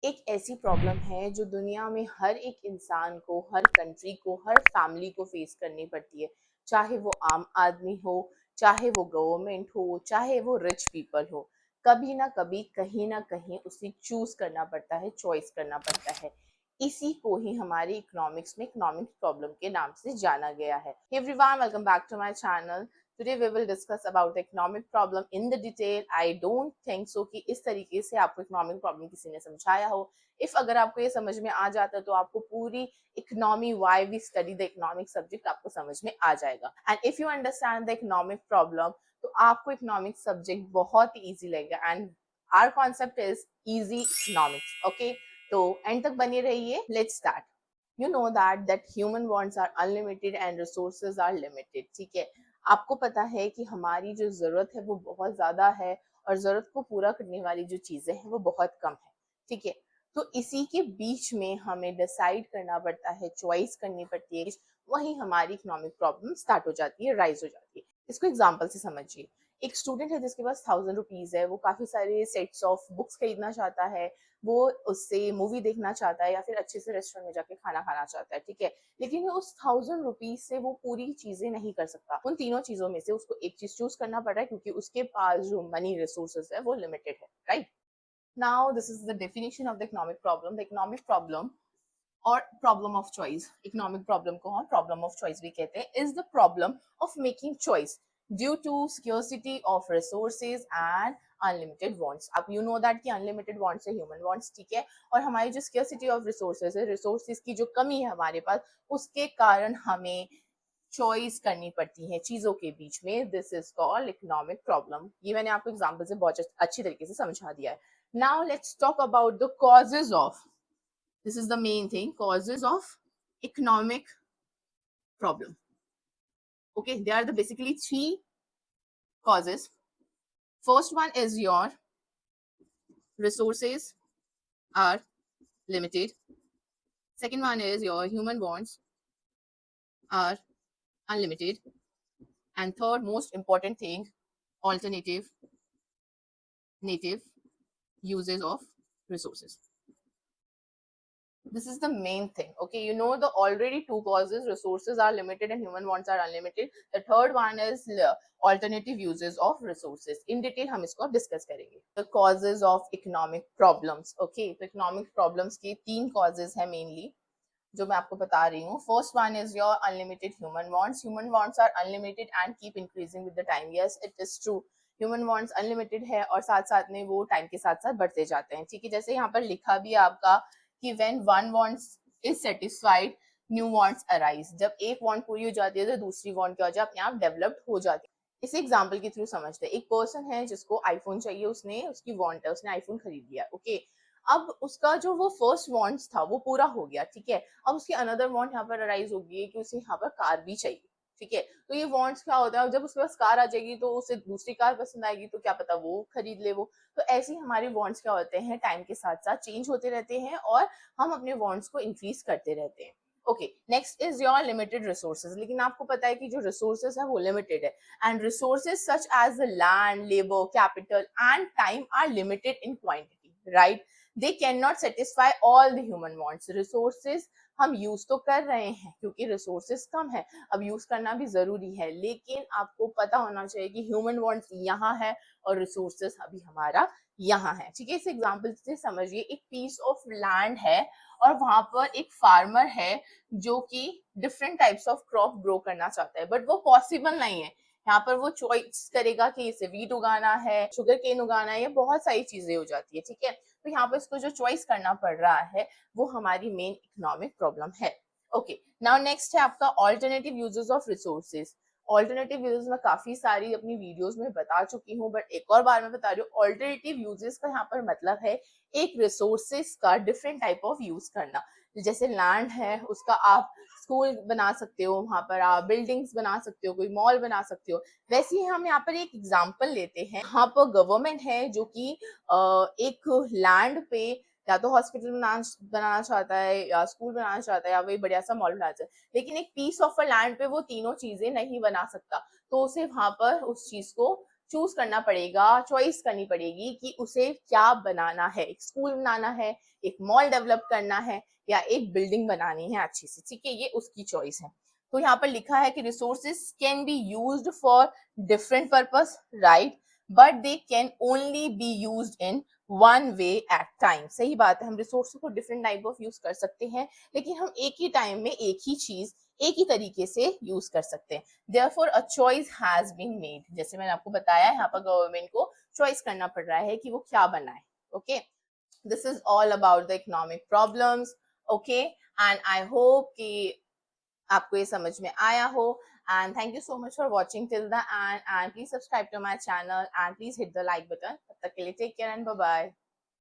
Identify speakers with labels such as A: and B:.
A: एक ऐसी प्रॉब्लम है जो दुनिया में हर एक इंसान को, हर कंट्री को, हर फैमिली को फेस करनी पड़ती है। चाहे वो आम आदमी हो, चाहे वो गवर्नमेंट हो, चाहे वो रिच पीपल हो, कभी ना कभी कहीं ना कहीं उसे चूज करना पड़ता है, चॉइस करना पड़ता है। इसी को ही हमारे इकोनॉमिक्स में इकोनॉमिक प्रॉब्लम के नाम से जाना गया है। Everyone, welcome back to my channel. Today we will discuss about the economic problem in the detail. I don't think so कि इस तरीके से आपको economic problem किसी ने समझाया हो। If अगर आपको ये समझ में आ जाता है तो आपको पूरी economy why we study the economic subject आपको समझ में आ जाएगा। And if you understand the economic problem तो आपको economic subject बहुत ही easy लगेगा। And our concept is easy economics. Okay? तो end तक बने रहिए। Let's start. You know that human wants are unlimited and resources are limited. ठीक है, आपको पता है कि हमारी जो जरूरत है वो बहुत ज्यादा है और जरूरत को पूरा करने वाली जो चीजें हैं वो बहुत कम है। ठीक है, तो इसी के बीच में हमें डिसाइड करना पड़ता है, चॉइस करनी पड़ती है। वही हमारी इकोनॉमिक प्रॉब्लम स्टार्ट हो जाती है, राइज हो जाती है। इसको एग्जाम्पल से समझिए। एक स्टूडेंट है जिसके पास 1000 रुपीज है, वो काफी सारे सेट्स ऑफ बुक्स खरीदना चाहता है, वो उससे मूवी देखना चाहता है या फिर अच्छे से रेस्टोरेंट में जाके खाना खाना चाहता है। ठीक है, लेकिन उस 1000 रुपीज से वो पूरी चीजें नहीं कर सकता। उन तीनों चीजों में से उसको एक चीज चूज करना पड़ रहा है क्योंकि उसके पास जो मनी रिसोर्सेज है वो लिमिटेड है। Right now this is the definition of the economic problem. The economic problem और problem of choice, economic problem को हम प्रॉब्लम ऑफ चॉइस भी कहते हैं, is the problem of making choice due to scarcity of resources and unlimited wants. अब you know that कि unlimited wants है human wants. ठीक है, और हमारी जो स्क्योसिटी ऑफ रिसोर्सेज है, रिसोर्सेज की जो कमी है हमारे पास, उसके कारण हमें चॉइस करनी पड़ती है चीजों के बीच में। This is called economic problem. ये मैंने आपको एग्जाम्पल से बहुत अच्छी तरीके से समझा दिया है। Now let's talk about the causes of, this is the main thing, causes of economic problem. Okay, there are the basically three causes. First one is your resources are limited. Second one is your human wants are unlimited. And third most important thing, alternative native uses of resources. This is the main thing. Okay, you know the already two causes, resources are limited and human wants are unlimited. The third one is alternative uses of resources. In detail हम इसको discuss करेंगे। The causes of economic problems. Okay, तो economic problems के तीन causes है mainly जो मैं आपको बता रही हूँ। First one is your unlimited human wants. Human wants are unlimited and keep increasing with the time. Yes, it is true. Human wants unlimited है और साथ साथ में वो टाइम के साथ साथ बढ़ते जाते हैं। ठीक है, जैसे यहाँ पर लिखा भी आपका कि when one wants is satisfied new wants arise। जब एक वांट पूरी हो जाती है तो दूसरी वांट क्या हो जाती है, अपने आप डेवलप्ड हो जाती है। इस एग्जांपल के थ्रू समझते हैं। एक पर्सन है जिसको आईफोन चाहिए, उसने उसकी वांट है, उसने आईफोन खरीद लिया। ओके, अब उसका जो वो फर्स्ट वांट्स था वो पूरा हो गया। ठीक है, अब उसकी अनदर वांट यहाँ पर अराइज होगी कि उसे यहाँ पर कार भी चाहिए। ठीक है, तो ये वांट्स क्या होता है, जब उसके पास कार आ जाएगी तो उसे दूसरी कार पसंद आएगी तो क्या पता वो खरीद ले वो। तो ऐसे ही हमारे वांट्स क्या होते हैं, टाइम के साथ साथ चेंज होते रहते हैं और हम अपने वांट्स को इंक्रीज करते रहते हैं। Okay, next is your limited resources. लेकिन आपको पता है कि जो रिसोर्सेज है वो लिमिटेड है and resources such as land, labour, capital and time are limited in quantity. Right, they can not satisfy all the human wants. Resources हम यूज तो कर रहे हैं क्योंकि रिसोर्सेज कम है, अब यूज करना भी जरूरी है, लेकिन आपको पता होना चाहिए कि ह्यूमन वांट्स यहाँ है और रिसोर्सेज अभी हमारा यहाँ है। ठीक है, इस एग्जांपल से समझिए। एक पीस ऑफ लैंड है और वहां पर एक फार्मर है जो कि different types of crop grow करना चाहता है, बट वो पॉसिबल नहीं है। यहाँ पर वो चॉइस करेगा कि इसे वीट उगाना है, शुगर केन उगाना है, ये बहुत सारी चीजें हो जाती है। ठीक है, तो यहाँ पर इसको जो चॉइस करना पड़ रहा है वो हमारी मेन इकोनॉमिक प्रॉब्लम है। ओके, नाउ नेक्स्ट है आपका alternative uses of resources. Alternative uses मैं काफी सारी अपनी वीडियोस में बता चुकी हूँ, बट एक और बार मैं बता रही हूँ। ऑल्टरनेटिव यूजेस का यहाँ पर मतलब है एक रिसोर्सेज का डिफरेंट टाइप ऑफ यूज करना। जैसे लैंड है, उसका आप स्कूल बना सकते हो, वहां पर आप बिल्डिंग्स बना सकते हो, कोई मॉल बना सकते हो। वैसे ही हम यहाँ पर एक एग्जाम्पल लेते हैं। यहाँ पर गवर्नमेंट है जो कि एक लैंड पे या तो हॉस्पिटल बनाना चाहता है या स्कूल बनाना चाहता है या वही बढ़िया सा मॉल बनाना चाहता है, लेकिन एक पीस ऑफ अ लैंड पे वो तीनों चीजें नहीं बना सकता, तो उसे वहां पर उस चीज को चूज करना पड़ेगा, चॉइस करनी पड़ेगी कि उसे क्या बनाना है, एक स्कूल बनाना है, एक मॉल डेवलप करना है, या एक बिल्डिंग बनानी है अच्छी सी, ठीक है, ये उसकी चॉइस है। तो यहाँ पर लिखा है कि resources can be used for different purpose, right, but they can only be used in one way at time. सही बात है, हम रिसोर्स को डिफरेंट टाइप ऑफ यूज कर सकते हैं, लेकिन हम एक ही टाइम में एक ही चीज एक ही तरीके से यूज कर सकते हैं। Therefore a choice has been made. जैसे मैंने आपको बताया, यहाँ पर गवर्नमेंट को चॉइस करना पड़ रहा है कि वो क्या बनाए। Okay, this is all about the economic problems. Okay, and I hope कि आपको ये समझ में आया हो। And thank you so much for watching till the end, and please subscribe to my channel and please hit the like button. तब तक के लिए take care and bye bye.